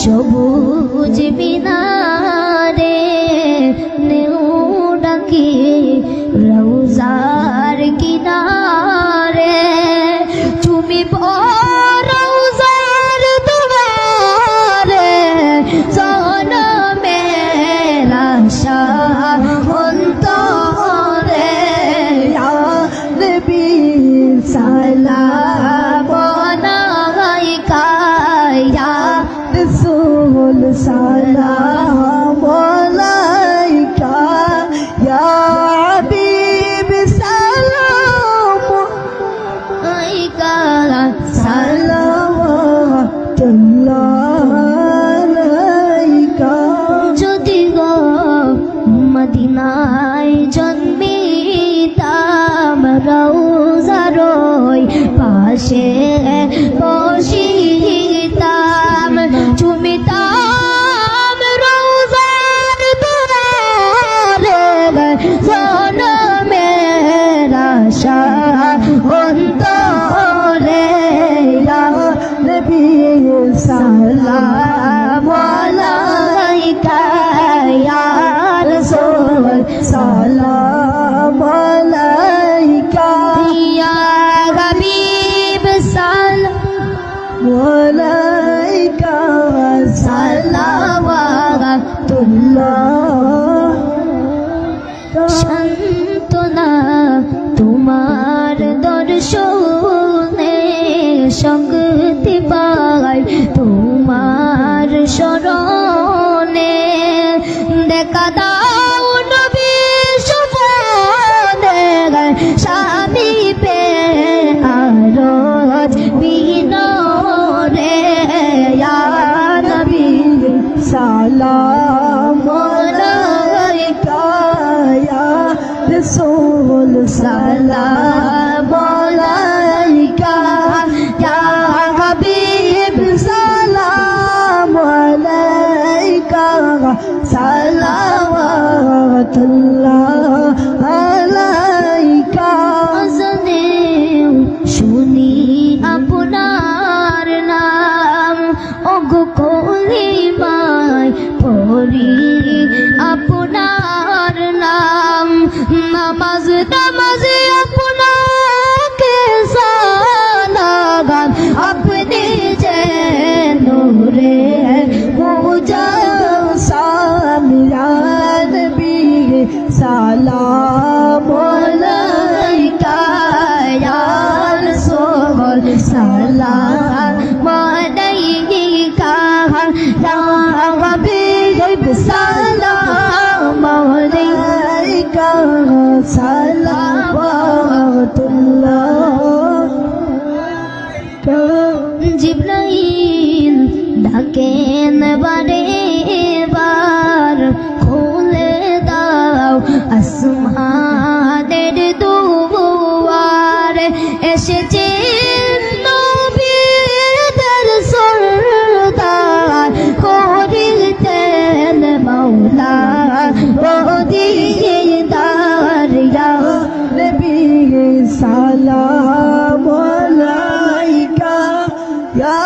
সবুজ মিনারে নেউ ডাকি রওজার কিনারে তুমি রওজার দুয়ারে জনমের আশা অন্তরে ইয়া নবী সালাম আলাইকা ইয়া রাসূল সালাম আলাইকা ইয়া হাবিব সালাম আলাইকা সালাওয়াতুল্লাহ আলাইকা যদি গো মদিনায় জন্মিতাম রওজার ওই পাশে বসিতাম চুমিতাম রওজার দুয়ারে জনমের আশা অন্তরে ইয়া নবী সালাম আলাইকা ইয়া রাসূল সালাম আলাইকা ইয়া হাবিব সালাম আলাইকা সালাওয়াতুল্লাহ শান্তনা তোমার দর্শনে শক্তি পাই তোমার শরণে দেখা দাও নবী সুবহানে স্বামী পে আরজ বিনরে ইয়া নবী সালাম আলাইকা ইয়া রাসূল সালাম আলাইকা ইয়া হাবিব সালাম আলাইকা সালাওয়াতুল্লাহ আলাইকা আজানে শুনি আপনার নাম ওগো কলিমায় পড়ি আপনার নাম নামাজ নামাজে আপনাকে সালাম আপনি যে নূরে মুজাসসাম ইয়া নবী সালাম আলাইকা ইয়া রাসূল সালাম আলাইকা ইয়া হাবিব সালাম আলাইকা সালাওয়াতুল্লাহ জিবরাইল ডাকেন বারে বার খুলে দাও আসমানের দুয়ার এসেছে নবীদের সরদার করিতেন মাওলা দিদার ইয়া নবী সালাম আলাইকা ইয়া